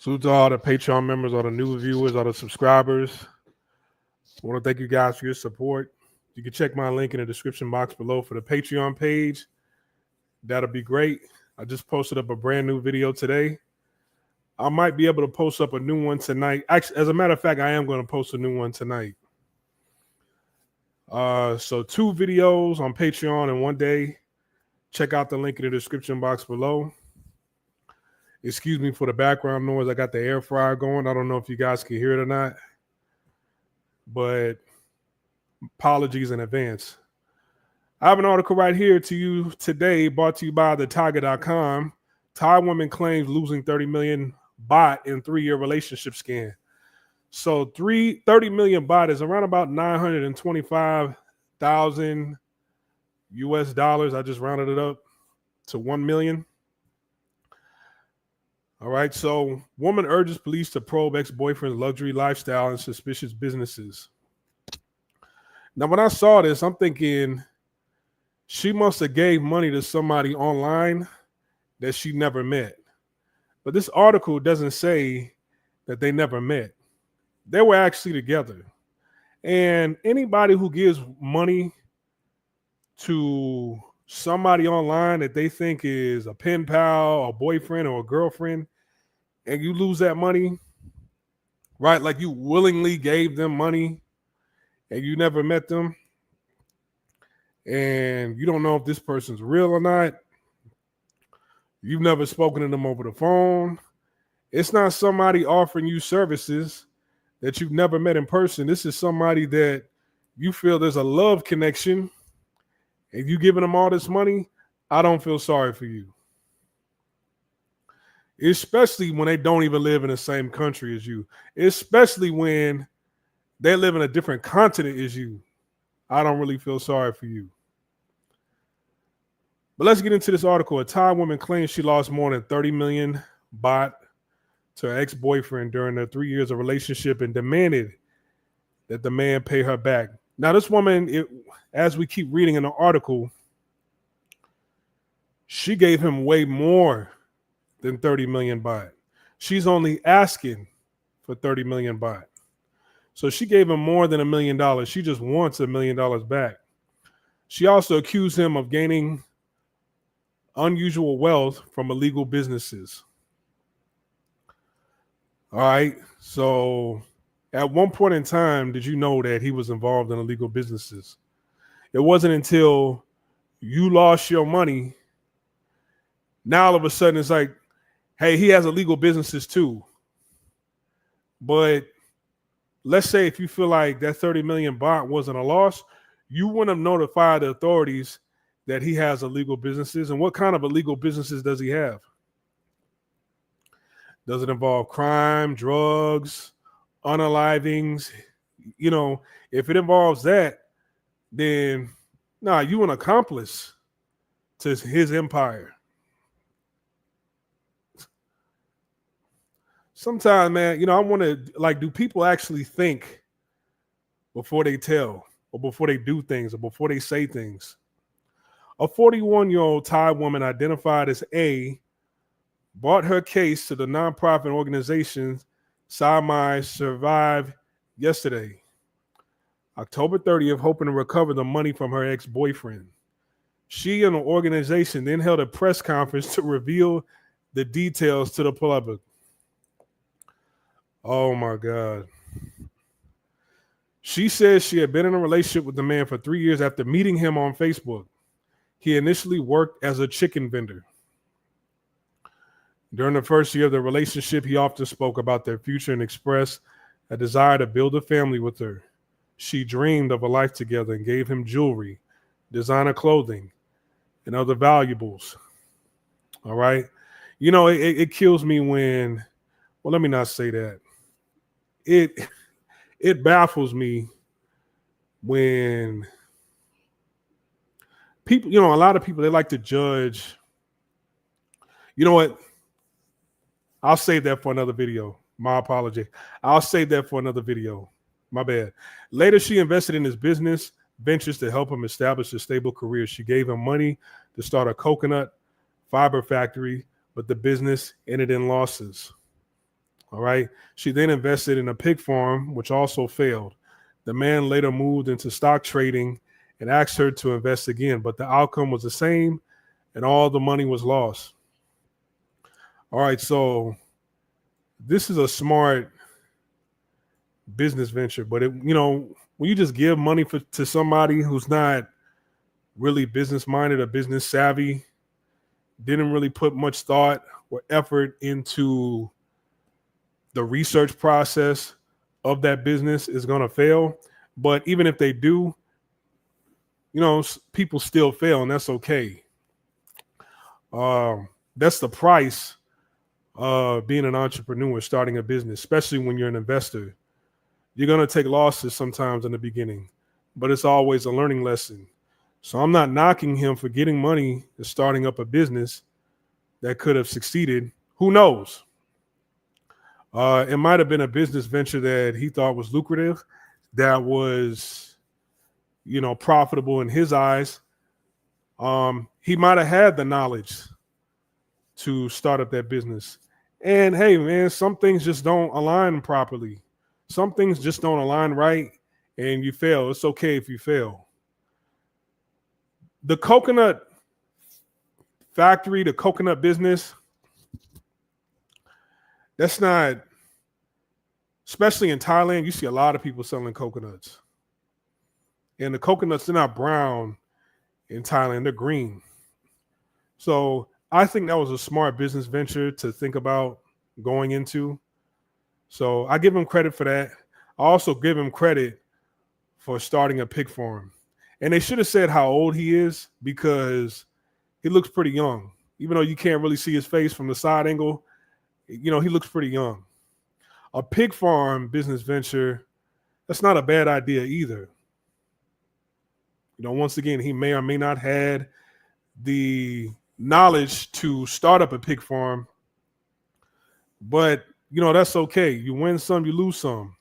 Salute to all the Patreon members, all the new viewers, all the subscribers. I want to thank you guys for your support. You can check my link in the description box below for the Patreon page. That'll be great. I just posted up a brand new video today. I might be able to post up a new one tonight. Actually, as a matter of fact, I am going to post a new one tonight. So 2 videos on Patreon in one day. Check out the link in the description box below. Excuse me for the background noise. I got the air fryer going. I don't know if you guys can hear it or not, but apologies in advance. I have an article right here to you today brought to you by thetiger.com. Thai woman claims losing 30 million baht in 3-year relationship scam. So 30 million baht is around about 925,000 US dollars. I just rounded it up to 1 million. All right, so woman urges police to probe ex-boyfriend's luxury lifestyle and suspicious businesses. Now, when I saw this, I'm thinking she must have gave money to somebody online that she never met. But this article doesn't say that they never met. They were actually together. And anybody who gives money to somebody online that they think is a pen pal, a boyfriend, or a girlfriend, and you lose that money, right? Like you willingly gave them money and you never met them, and you don't know if this person's real or not. You've never spoken to them over the phone. It's not somebody offering you services that you've never met in person. This is somebody that you feel there's a love connection, and you giving them all this money. I don't feel sorry for you. Especially when they don't even live in the same country as you. Especially when they live in a different continent as you. I don't really feel sorry for you. But let's get into this article. A Thai woman claims she lost more than 30 million baht to her ex-boyfriend during their 3 years of relationship and demanded that the man pay her back. Now, this woman, as we keep reading in the article, she gave him way more than 30 million baht. She's only asking for 30 million baht. So she gave him more than $1 million. She just wants $1 million back. She also accused him of gaining unusual wealth from illegal businesses. All right. So at one point in time, did you know that he was involved in illegal businesses? It wasn't until you lost your money. Now all of a sudden it's like, hey, he has illegal businesses too. But let's say if you feel like that 30 million baht wasn't a loss, you wouldn't have notified the authorities that he has illegal businesses. And what kind of illegal businesses does he have? Does it involve crime, drugs, unalivings? You know, if it involves that, then you an accomplice to his empire. Sometimes, man, I want to, do people actually think before they tell, or before they do things, or before they say things? A 41-year-old Thai woman identified as A brought her case to the nonprofit organization Samai Survive yesterday, October 30th, hoping to recover the money from her ex-boyfriend. She and the organization then held a press conference to reveal the details to the public. Oh my God. She says she had been in a relationship with the man for 3 years after meeting him on Facebook. He initially worked as a chicken vendor. During the first year of the relationship, he often spoke about their future and expressed a desire to build a family with her. She dreamed of a life together and gave him jewelry, designer clothing, and other valuables. All right. It kills me when, well, let me not say that. It baffles me when people, a lot of people, they like to judge. You know what? I'll save that for another video. My apology. I'll save that for another video. My bad. Later, she invested in his business ventures to help him establish a stable career. She gave him money to start a coconut fiber factory, but the business ended in losses. All right. She then invested in a pig farm, which also failed. The man later moved into stock trading and asked her to invest again, but the outcome was the same and all the money was lost. All right. So this is a smart business venture, but when you just give money to somebody who's not really business minded or business savvy, didn't really put much thought or effort into the research process of that business, is going to fail. But even if they do, people still fail, and that's okay. That's the price of being an entrepreneur, starting a business, especially when you're an investor. You're going to take losses sometimes in the beginning, but it's always a learning lesson. So I'm not knocking him for getting money and starting up a business that could have succeeded. Who knows? It might have been a business venture that he thought was lucrative, that was, profitable in his eyes. He might have had the knowledge to start up that business. And hey, man, some things just don't align properly. Some things just don't align right, and you fail. It's okay if you fail. The coconut factory, the coconut business, that's not, especially in Thailand, you see a lot of people selling coconuts. And the coconuts, they're not brown in Thailand, they're green. So I think that was a smart business venture to think about going into. So I give him credit for that. I also give him credit for starting a pig farm. And they should have said how old he is, because he looks pretty young. Even though you can't really see his face from the side angle, he looks pretty young. A pig farm business venture, that's not a bad idea either. Once again, he may or may not had the knowledge to start up a pig farm, but that's okay. You win some, you lose some.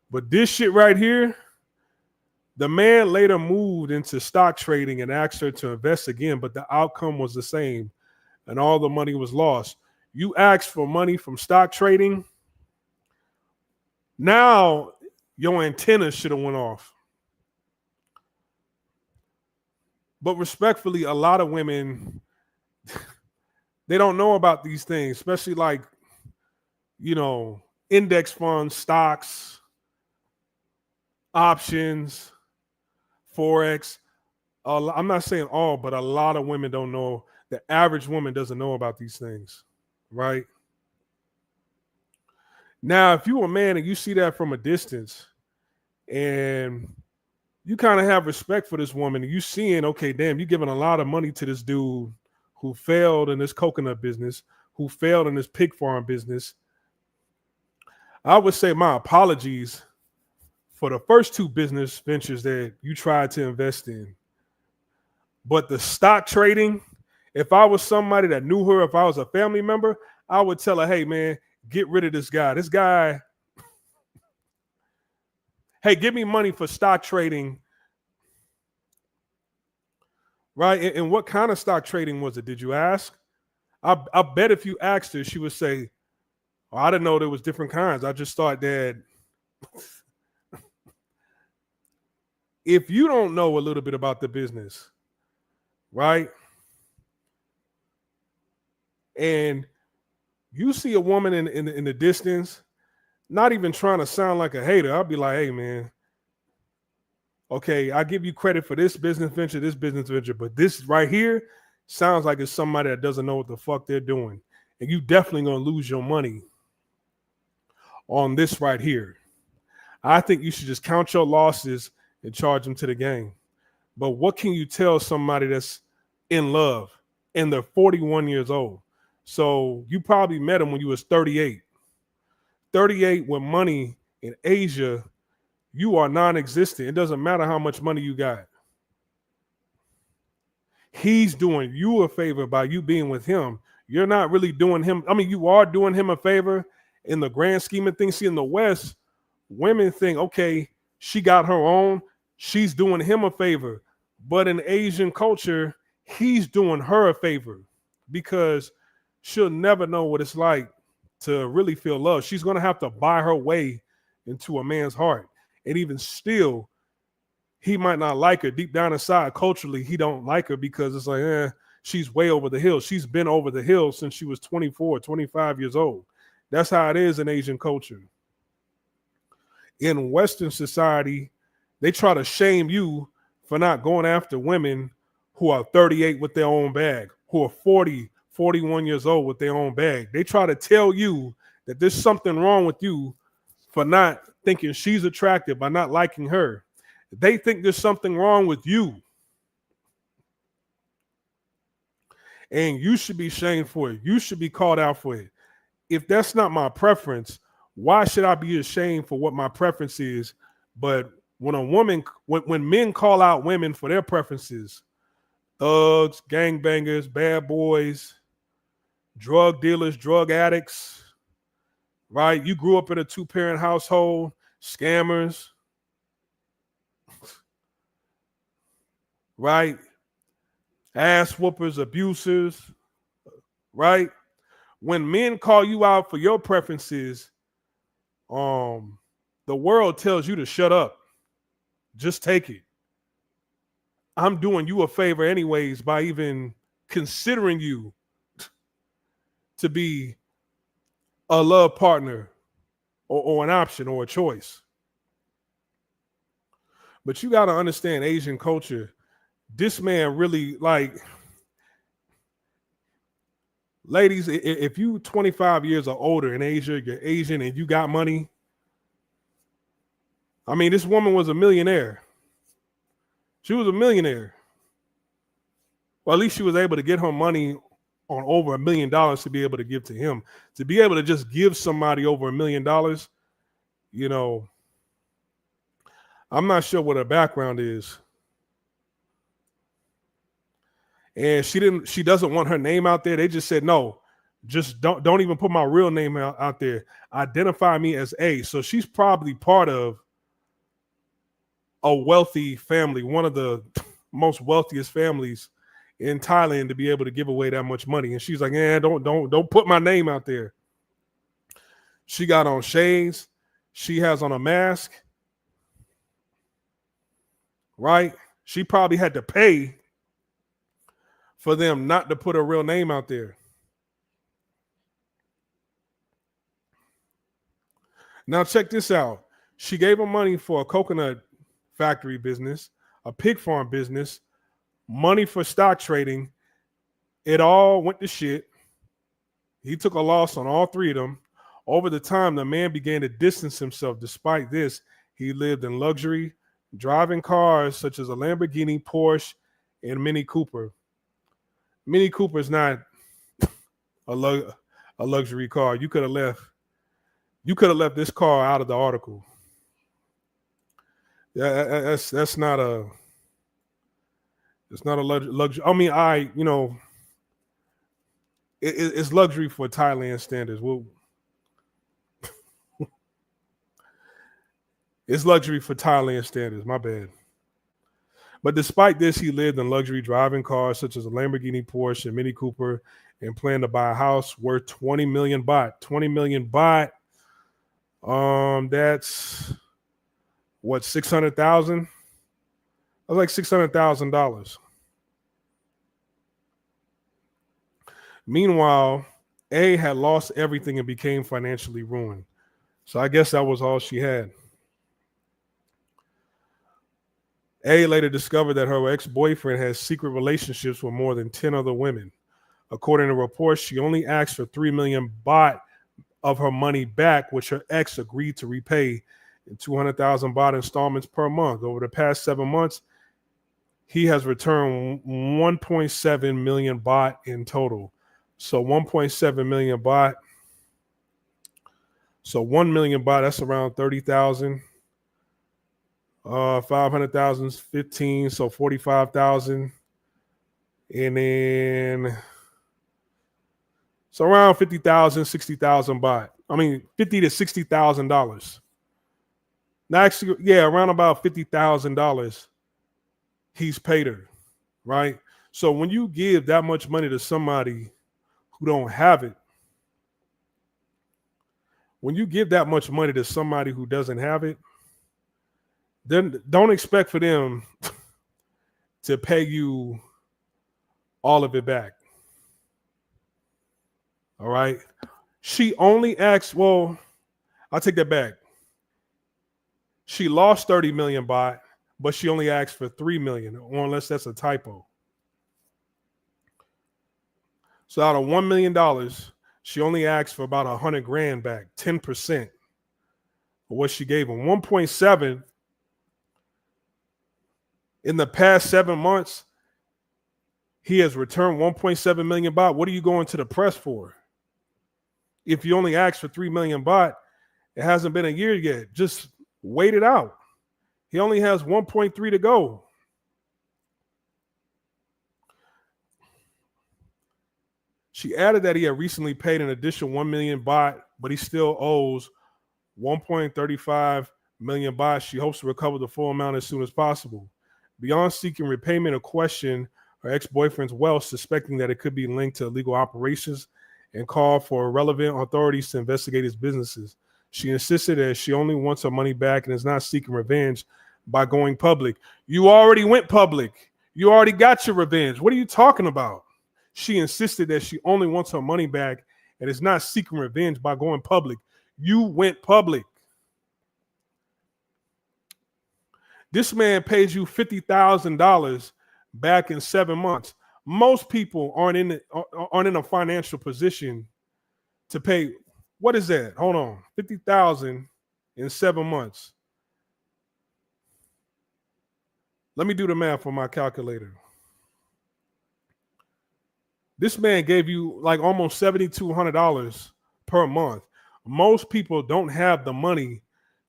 But this shit right here, the man later moved into stock trading and asked her to invest again, but the outcome was the same and all the money was lost. You asked for money from stock trading, now your antenna should have went off. But respectfully, a lot of women, they don't know about these things, especially like, index funds, stocks, options, Forex. I'm not saying all, but a lot of women don't know. The average woman doesn't know about these things, right? Now, if you're a man and you see that from a distance and you kind of have respect for this woman and you seeing, okay, damn, you're giving a lot of money to this dude who failed in this coconut business, who failed in this pig farm business, I would say my apologies for the first two business ventures that you tried to invest in. But the stock trading, if I was somebody that knew her, if I was a family member, I would tell her, hey, man, get rid of this guy. This guy, hey, give me money for stock trading. Right? And what kind of stock trading was it? Did you ask? I bet if you asked her, she would say, oh, I didn't know there was different kinds. I just thought that if you don't know a little bit about the business, right? And you see a woman in the distance, not even trying to sound like a hater, I'll be like, hey, man, okay, I give you credit for this business venture, but this right here sounds like it's somebody that doesn't know what the fuck they're doing. And you definitely going to lose your money on this right here. I think you should just count your losses and charge them to the game. But what can you tell somebody that's in love and they're 41 years old? So you probably met him when you was 38. 38 with money in Asia, you are non-existent. It doesn't matter how much money you got. He's doing you a favor by you being with him. You're not really doing him. I mean, you are doing him a favor in the grand scheme of things. See, in the West, women think, okay, she got her own. She's doing him a favor. But in Asian culture, he's doing her a favor because she'll never know what it's like to really feel love. She's going to have to buy her way into a man's heart. And even still, he might not like her. Deep down inside, culturally, he don't like her because it's like, she's way over the hill. She's been over the hill since she was 24, 25 years old. That's how it is in Asian culture. In Western society, they try to shame you for not going after women who are 38 with their own bag, who are 40, 41 years old with their own bag. They try to tell you that there's something wrong with you for not thinking she's attractive, by not liking her. They think there's something wrong with you. And you should be shamed for it. You should be called out for it. If that's not my preference, why should I be ashamed for what my preference is? But when men call out women for their preferences, thugs, gangbangers, bad boys, drug dealers, drug addicts, right? You grew up in a 2-parent household, scammers, right? Ass whoopers, abusers, right? When men call you out for your preferences, the world tells you to shut up. Just take it. I'm doing you a favor anyways by even considering you to be a love partner or an option or a choice. But you got to understand Asian culture. This man really, like, ladies, if you 25 years or older in Asia, you're Asian and you got money. I mean, this woman was a millionaire. She was a millionaire. Well, at least she was able to get her money on over $1 million to be able to give to him. To be able to just give somebody over $1 million, you know, I'm not sure what her background is. And she doesn't want her name out there. They just said, no, just don't even put my real name out there. Identify me as A. So she's probably part of a wealthy family, one of the most wealthiest families in Thailand, to be able to give away that much money. And she's like, don't put my name out there. She got on shades. She has on a mask. Right? She probably had to pay for them not to put her real name out there. Now check this out. She gave him money for a coconut factory business, a pig farm business, money for stock trading. It all went to shit. He took a loss on all three of them. Over the time, the man began to distance himself. Despite this, he lived in luxury, driving cars such as a Lamborghini, Porsche, and Mini Cooper. Mini Cooper is not a luxury car. You could have left this car out of the article. Yeah, that's not a. It's not a luxury. I mean, it's luxury for Thailand standards. It's luxury for Thailand standards. My bad. But despite this, he lived in luxury, driving cars such as a Lamborghini, Porsche, and Mini Cooper, and planned to buy a house worth 20 million baht. 20 million baht. That's what, 600,000? That's like $600,000. Meanwhile, A had lost everything and became financially ruined. So I guess that was all she had. A later discovered that her ex-boyfriend has secret relationships with more than 10 other women. According to reports, she only asked for 3 million baht of her money back, which her ex agreed to repay in 200,000 baht installments per month. Over the past 7 months, he has returned 1.7 million baht in total. So 1.7 million baht. So 1 million baht, that's around 30,000. 500,000 is 15, so 45,000. And then so around 50,000, 60,000 baht. I mean, $50,000 to $60,000. Now, actually, yeah, around about $50,000 he's paid her, right? So when you give that much money to somebody who don't have it, when you give that much money to somebody who doesn't have it, then don't expect for them to pay you all of it back. All right. She only asked, well, I'll take that back. She lost 30 million baht, but she only asked for 3 million, or unless that's a typo. So out of $1 million, she only asked for about 100 grand back, 10% of what she gave him. 1.7 in the past 7 months, he has returned 1.7 million baht. What are you going to the press for? If you only asked for 3 million baht, it hasn't been a year yet. Just wait it out. He only has 1.3 to go. She added that he had recently paid an additional 1 million baht, but he still owes 1.35 million baht. She hopes to recover the full amount as soon as possible. Beyond seeking repayment or question her ex-boyfriend's wealth, suspecting that it could be linked to illegal operations, and called for relevant authorities to investigate his businesses. She insisted that she only wants her money back and is not seeking revenge by going public. You already went public. You already got your revenge. What are you talking about? She insisted that she only wants her money back and is not seeking revenge by going public. You went public. This man paid you $50,000 back in 7 months. Most people aren't in a financial position to pay. What is that? Hold on. 50,000 in 7 months. Let me do the math on my calculator. This man gave you like almost $7,200 per month. Most people don't have the money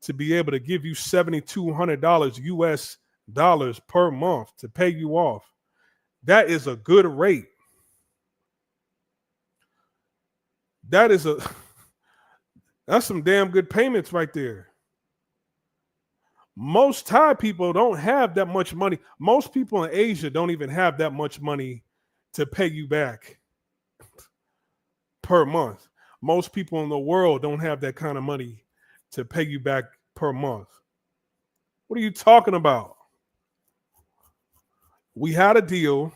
to be able to give you $7,200 US dollars per month to pay you off. That is a good rate. That's some damn good payments right there. Most Thai people don't have that much money. Most people in Asia don't even have that much money to pay you back per month. Most people in the world don't have that kind of money to pay you back per month. What are you talking about? We had a deal.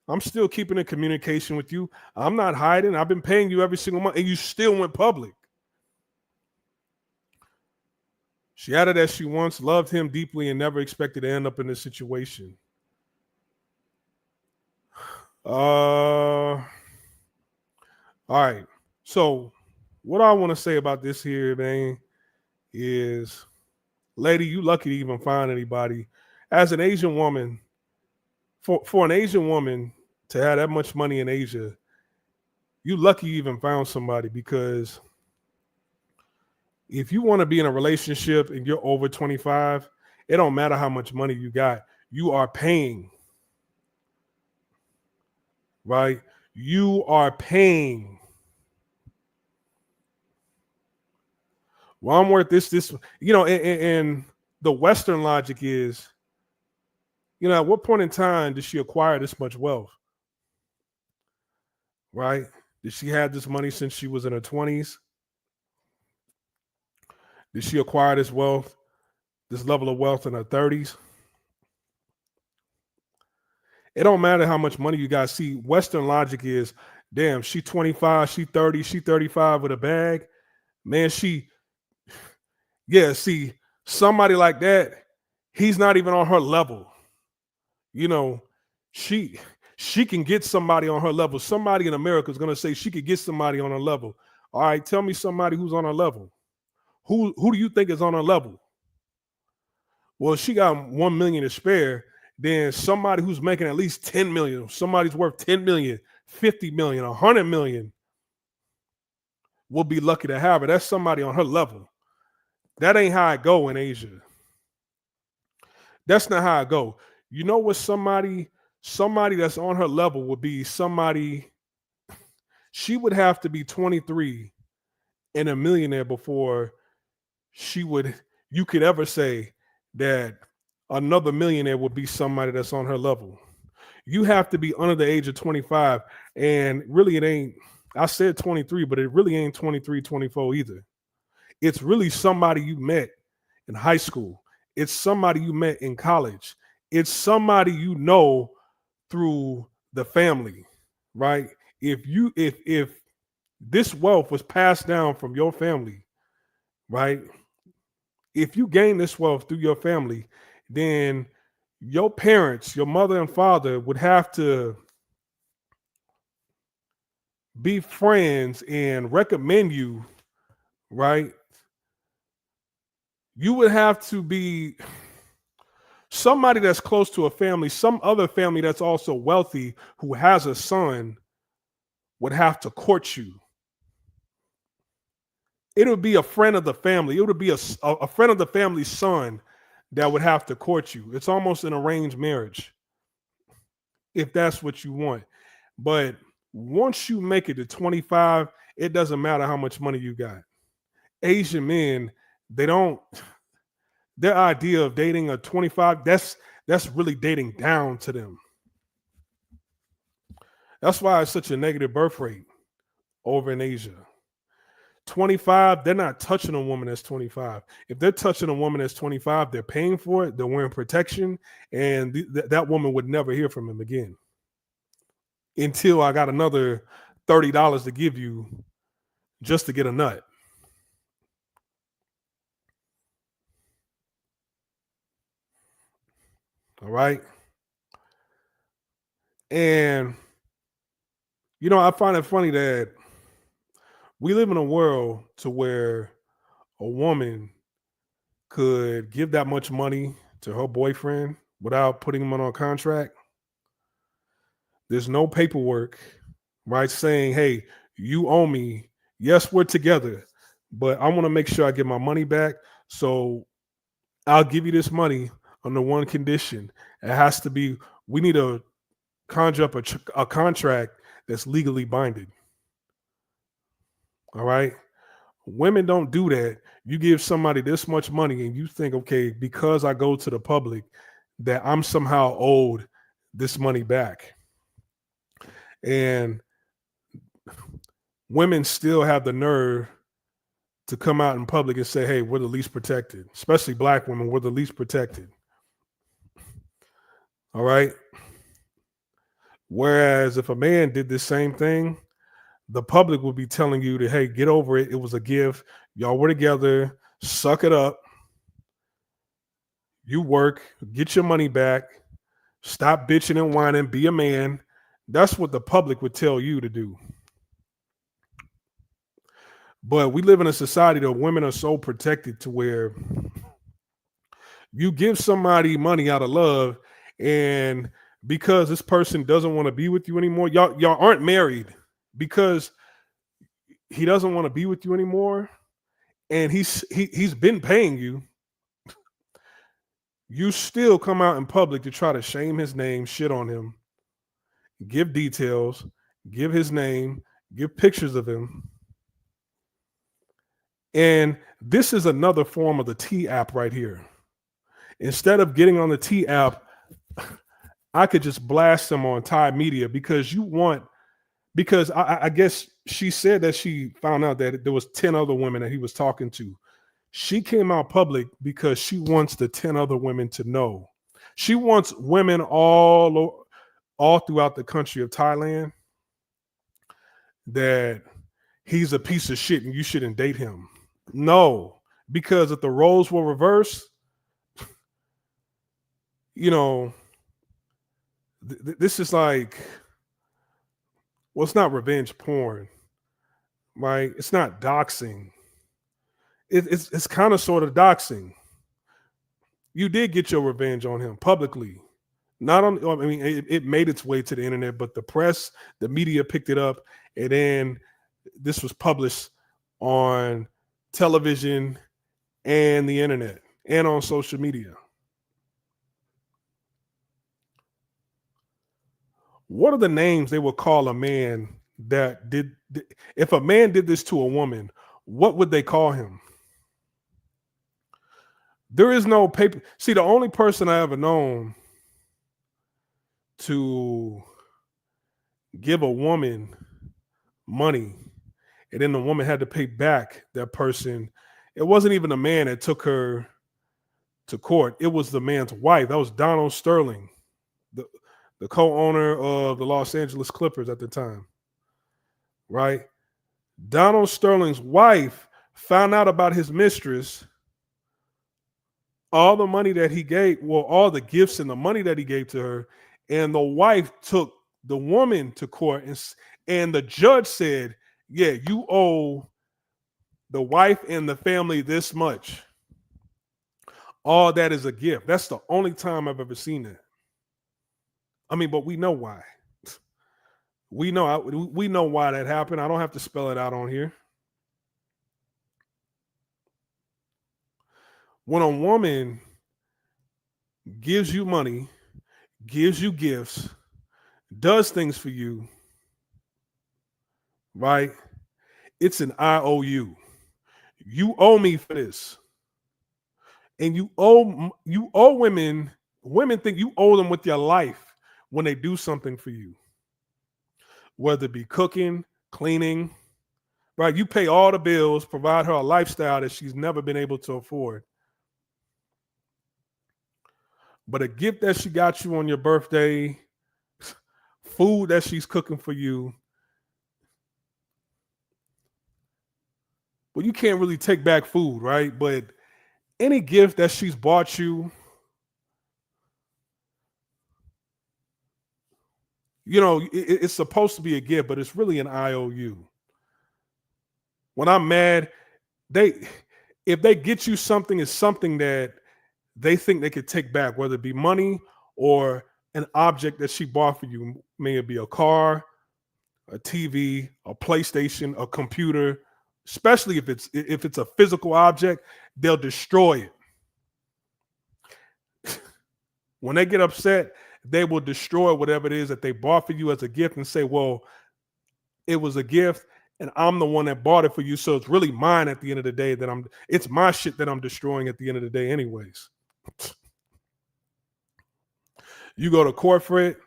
I'm still keeping in communication with you. I'm not hiding. I've been paying you every single month, and you still went public. She added that she once loved him deeply and never expected to end up in this situation. All right. So what I want to say about this here, man, is, lady, you lucky to even find anybody. As an Asian woman, for an Asian woman to have that much money in Asia, you lucky you even found somebody, because if you want to be in a relationship and you're over 25, it don't matter how much money you got. You are paying. Right? You are paying. Well, I'm worth this, and the Western logic is, at what point in time did she acquire this much wealth? Right? Did she have this money since she was in her 20s? Did she acquire this wealth, this level of wealth in her 30s? It don't matter how much money you got. See, Western logic is, damn, she 25, she 30, she 35 with a bag. Man, see, somebody like that, he's not even on her level. She can get somebody on her level. Somebody in America is going to say she could get somebody on her level. All right, tell me somebody who's on her level. Who do you think is on her level? Well, she got 1 million to spare. Then somebody who's making at least 10 million, somebody's worth 10 million, 50 million, 100 million will be lucky to have her. That's somebody on her level. That ain't how I go in Asia. That's not how I go. You know what somebody that's on her level would be? Somebody, she would have to be 23 and a millionaire before you could ever say that another millionaire would be somebody that's on her level. You have to be under the age of 25, and really I said 23, but it really ain't 23, 24 either. It's really somebody you met in high school. It's somebody you met in college. It's somebody you know through the family, right? If this wealth was passed down from your family, right? If you gain this wealth through your family, then your parents, your mother and father would have to be friends and recommend you, right? You would have to be somebody that's close to a family, some other family that's also wealthy who has a son would have to court you. It would be a friend of the family. It would be a friend of the family's son that would have to court you. It's almost an arranged marriage if that's what you want. But once you make it to 25, it doesn't matter how much money you got. Asian men, they don't, their idea of dating a 25, that's really dating down to them. That's why it's such a negative birth rate over in Asia. 25, they're not touching a woman that's 25. If they're touching a woman that's 25, they're paying for it, they're wearing protection, and that woman would never hear from him again until I got another $30 to give you just to get a nut. All right. And, I find it funny that we live in a world to where a woman could give that much money to her boyfriend without putting him on a contract. There's no paperwork, right? Saying, hey, you owe me. Yes, we're together, but I want to make sure I get my money back. So I'll give you this money under one condition. It has to be, we need to conjure up a contract that's legally binding. All right. Women don't do that. You give somebody this much money and you think, okay, because I go to the public, that I'm somehow owed this money back. And women still have the nerve to come out in public and say, hey, we're the least protected, especially black women, we're the least protected. All right. Whereas if a man did the same thing, the public would be telling you that, hey, get over it. It was a gift. Y'all were together. Suck it up. You work, get your money back. Stop bitching and whining. Be a man. That's what the public would tell you to do. But we live in a society that women are so protected to where you give somebody money out of love, and because this person doesn't want to be with you anymore, y'all aren't married because he doesn't want to be with you anymore, and he's been paying you. You still come out in public to try to shame his name, shit on him, give details, give his name, give pictures of him. And this is another form of the T app right here. Instead of getting on the T app, I could just blast them on Tide Media because I guess she said that she found out that there was 10 other women that he was talking to. She came out public because she wants the 10 other women to know. She wants women all throughout the country of Thailand that he's a piece of shit and you shouldn't date him. No, because if the roles were reversed, this is like, well, it's not revenge porn, right? It's not doxing. It's kind of sort of doxing. You did get your revenge on him publicly. Not on, I mean, it made its way to the internet, but the press, the media picked it up, and then this was published on television and the internet and on social media. What are the names they would call a man that did, if a man did this to a woman, what would they call him? There is no paper. See, the only person I ever known to give a woman money, and then the woman had to pay back that person. It wasn't even a man that took her to court. It was the man's wife. That was Donald Sterling, the, the co-owner of the Los Angeles Clippers at the time, right? Donald Sterling's wife found out about his mistress, all the money that he gave, well, all the gifts and the money that he gave to her, and the wife took the woman to court, and the judge said, yeah, you owe the wife and the family this much. All that is a gift. That's the only time I've ever seen that. I mean, but we know why. We know why that happened. I don't have to spell it out on here. When a woman gives you money, gives you gifts, does things for you, right? It's an IOU. You owe me for this. And you owe women think you owe them with your life when they do something for you. Whether it be cooking, cleaning, right? You pay all the bills, provide her a lifestyle that she's never been able to afford. But a gift that she got you on your birthday, food that she's cooking for you, well, you can't really take back food, right? But any gift that she's bought you, you know, it's supposed to be a gift, but it's really an IOU. When I'm mad, if they get you something, it's something that they think they could take back, whether it be money or an object that she bought for you. May it be a car, a TV, a PlayStation, a computer. Especially if it's a physical object, they'll destroy it. When they get upset, they will destroy whatever it is that they bought for you as a gift and say, well, it was a gift and I'm the one that bought it for you. So it's really mine at the end of the day it's my shit that I'm destroying at the end of the day anyways. You go to court for it,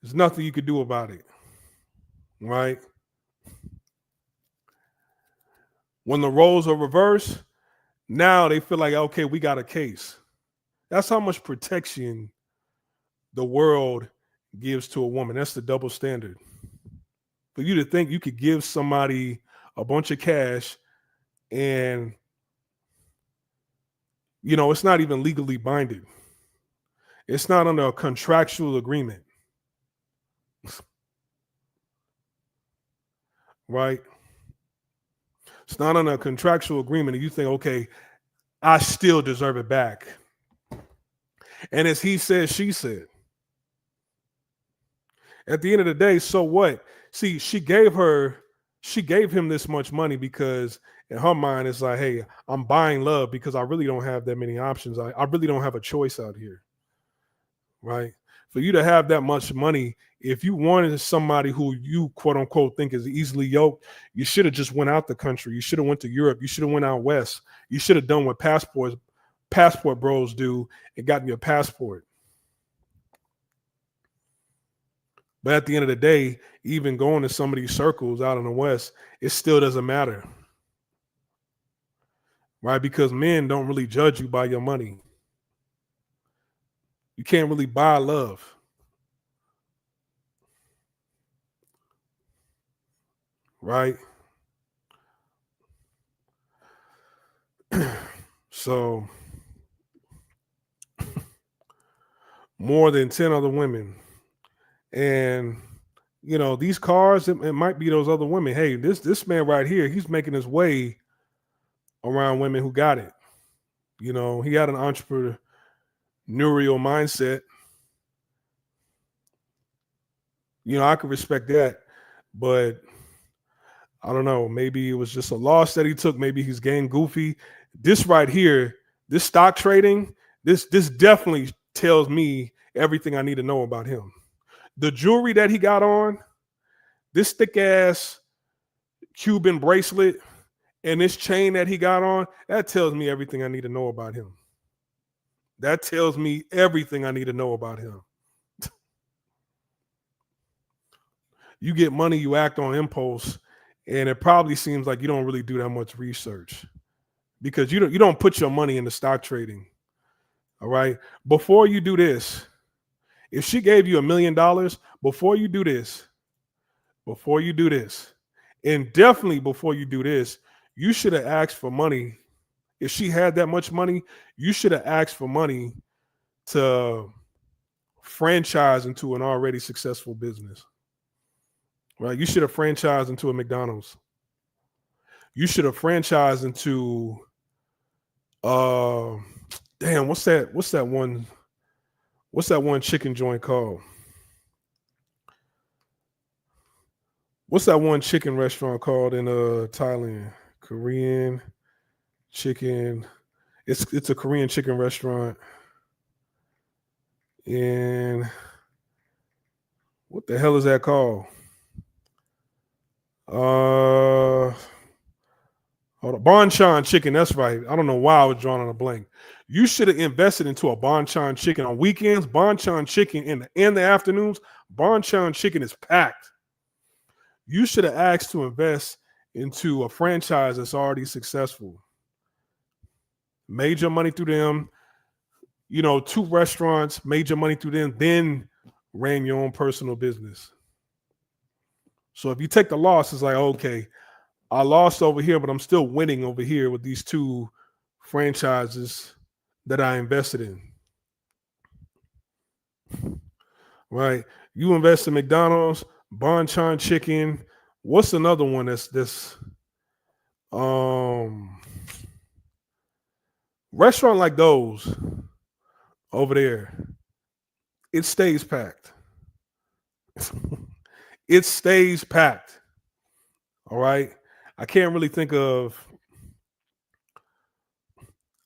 there's nothing you could do about it, right? When the roles are reversed, now they feel like, okay, we got a case. That's how much protection the world gives to a woman. That's the double standard. For you to think you could give somebody a bunch of cash and, you know, it's not even legally binding. It's not under a contractual agreement. Right? It's not under a contractual agreement. And you think, okay, I still deserve it back. And as he said, she said. At the end of the day, so what? See, she gave him this much money because in her mind, it's like, hey, I'm buying love because I really don't have that many options. I really don't have a choice out here. Right? For you to have that much money, if you wanted somebody who you quote unquote think is easily yoked, you should have just went out the country. You should have went to Europe. You should have went out west. You should have done what passport bros do and gotten your passport. But at the end of the day, even going to some of these circles out in the West, it still doesn't matter. Right? Because men don't really judge you by your money. You can't really buy love. Right? So, more than 10 other women. And, you know, these cars, it might be those other women. Hey, this man right here, he's making his way around women who got it. You know, he had an entrepreneurial mindset. You know, I could respect that, but I don't know. Maybe it was just a loss that he took. Maybe he's getting goofy. This right here, this stock trading, this definitely tells me everything I need to know about him. The jewelry that he got on, this thick ass Cuban bracelet, and this chain that he got on, that tells me everything I need to know about him. That tells me everything I need to know about him. You get money, you act on impulse, and it probably seems like you don't really do that much research because you don't put your money into stock trading. All right. Before you do this, if she gave you $1 million, before you do this, and definitely before you do this, you should have asked for money. If she had that much money, you should have asked for money to franchise into an already successful business. Right? You should have franchised into a McDonald's. You should have franchised into damn, what's that one chicken joint called? What's that one chicken restaurant called in Thailand? Korean chicken. It's a Korean chicken restaurant. And what the hell is that called? Hold on. Bonchon chicken, that's right. I don't know why I was drawing on a blank. You should have invested into a Bonchon chicken on weekends. Bonchon chicken in the afternoons. Bonchon chicken is packed. You should have asked to invest into a franchise that's already successful. Made your money through them, 2 restaurants, made your money through them, then ran your own personal business. So if you take the loss, it's like, okay, I lost over here, but I'm still winning over here with these 2 franchises that I invested in. Right? You invest in McDonald's, Bonchon chicken. What's another one that's this restaurant like those over there? It stays packed. It stays packed. All right. I can't really think of.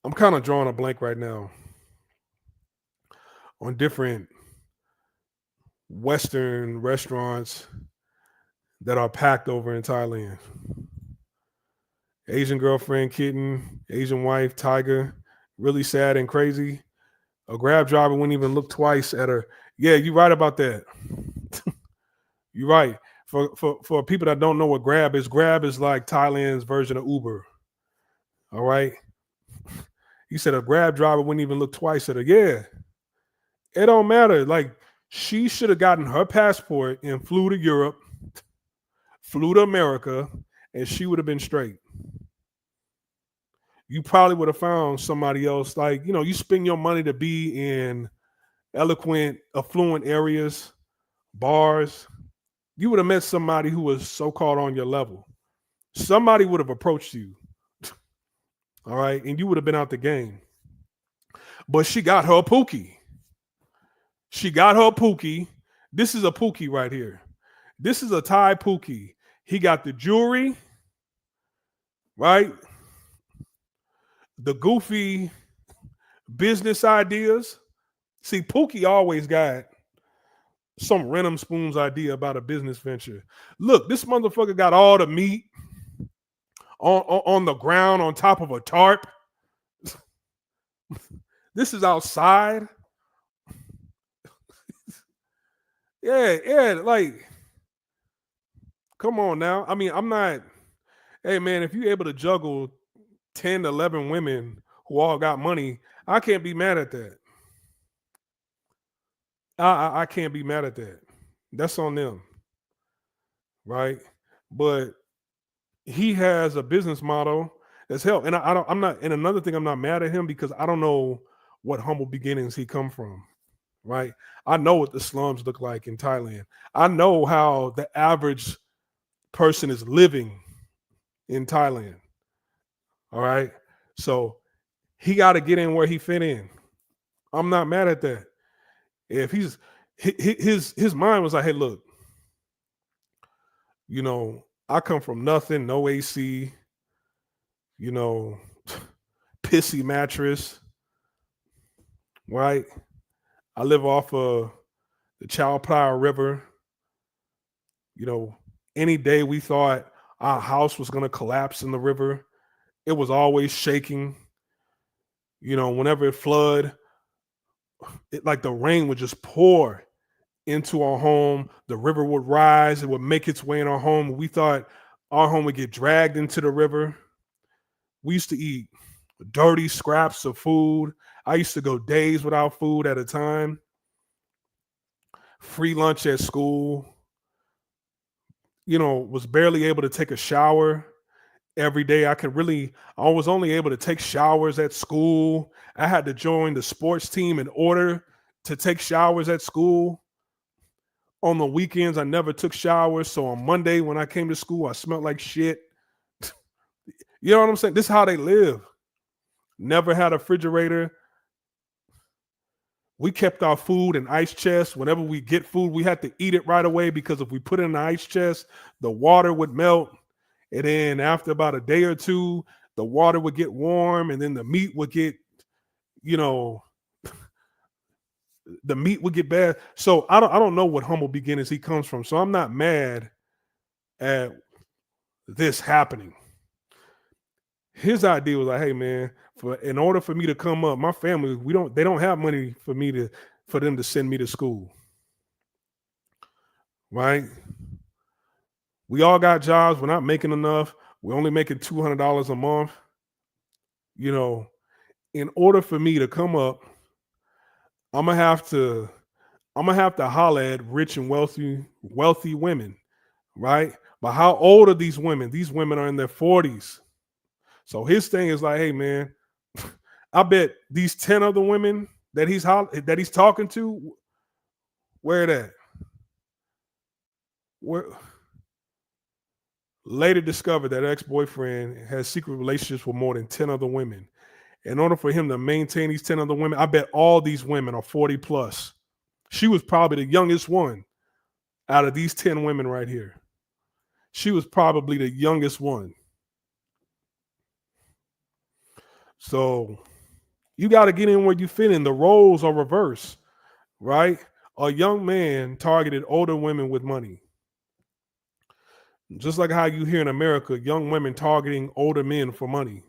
I'm kind of drawing a blank right now on different Western restaurants that are packed over in Thailand. Asian girlfriend, kitten, Asian wife, tiger, really sad and crazy. A Grab driver wouldn't even look twice at her. Yeah, you're right about that. You're right. For people that don't know what Grab is like Thailand's version of Uber. All right. He said a Grab driver wouldn't even look twice at her. Yeah. It don't matter. Like, she should have gotten her passport and flew to Europe, flew to America, and she would have been straight. You probably would have found somebody else. Like, you spend your money to be in eloquent, affluent areas, bars. You would have met somebody who was so-called on your level. Somebody would have approached you. All right. And you would have been out the game. But she got her Pookie. This is a Pookie right here. This is a Thai Pookie. He got the jewelry, right? The goofy business ideas. See, Pookie always got some random spoon's idea about a business venture. Look, this motherfucker got all the meat on the ground on top of a tarp. This is outside. Yeah, like, come on now. I mean, I'm not, hey man, if you're able to juggle 10 to 11 women who all got money, I can't be mad at that. I can't be mad at that. That's on them. Right? But he has a business model that's hell. And I'm not, and another thing, I'm not mad at him because I don't know what humble beginnings he come from. Right? I know what the slums look like in Thailand. I know how the average person is living in Thailand. All right. So he got to get in where he fit in. I'm not mad at that. If his mind was like, hey, look, I come from nothing, no AC, pissy mattress, right? I live off of the Chao Phraya River. Any day we thought our house was going to collapse in the river, it was always shaking. Whenever it flood, like the rain would just pour into our home. The river would rise, it would make its way in our home. We thought our home would get dragged into the river. We used to eat dirty scraps of food. I used to go days without food at a time. Free lunch at school. Was barely able to take a shower every day. I was only able to take showers at school. I had to join the sports team in order to take showers at school. On the weekends, I never took showers. So on Monday, when I came to school, I smelled like shit. You know what I'm saying? This is how they live. Never had a refrigerator. We kept our food in ice chests. Whenever we get food, we had to eat it right away, because if we put it in the ice chest, the water would melt. And then after about a day or two, the water would get warm, and then the meat would get, the meat would get bad. So I don't know what humble beginnings he comes from. So I'm not mad at this happening. His idea was like, hey man, in order for me to come up, my family, they don't have money for them to send me to school. Right? We all got jobs. We're not making enough. We're only making $200 a month. In order for me to come up, I'm gonna have to holler at rich and wealthy women, right? But how old are these women? These women are in their 40s. So his thing is like, hey man, I bet these 10 other women that he's talking to, where that? Where later discovered that ex-boyfriend has secret relationships with more than 10 other women. In order for him to maintain these 10 other women, I bet all these women are 40 plus. She was probably the youngest one out of these 10 women right here. She was probably the youngest one. So you got to get in where you fit in. The roles are reversed, right? A young man targeted older women with money. Just like how you hear in America, young women targeting older men for money.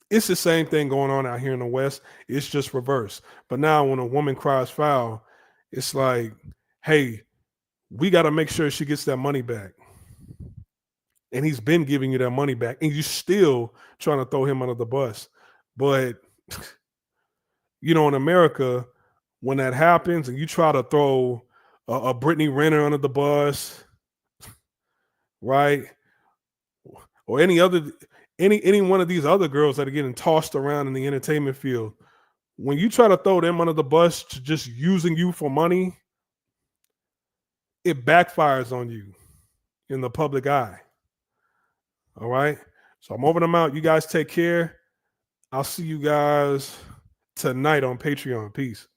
It's the same thing going on out here in the West. It's just reversed. But now when a woman cries foul, it's like, hey, we got to make sure she gets that money back. And he's been giving you that money back, and you still trying to throw him under the bus. But, in America, when that happens and you try to throw a Brittany Renner under the bus, right? Or any one of these other girls that are getting tossed around in the entertainment field, when you try to throw them under the bus to just using you for money, it backfires on you in the public eye. All right. So I'm over them out. You guys take care. I'll see you guys tonight on Patreon. Peace.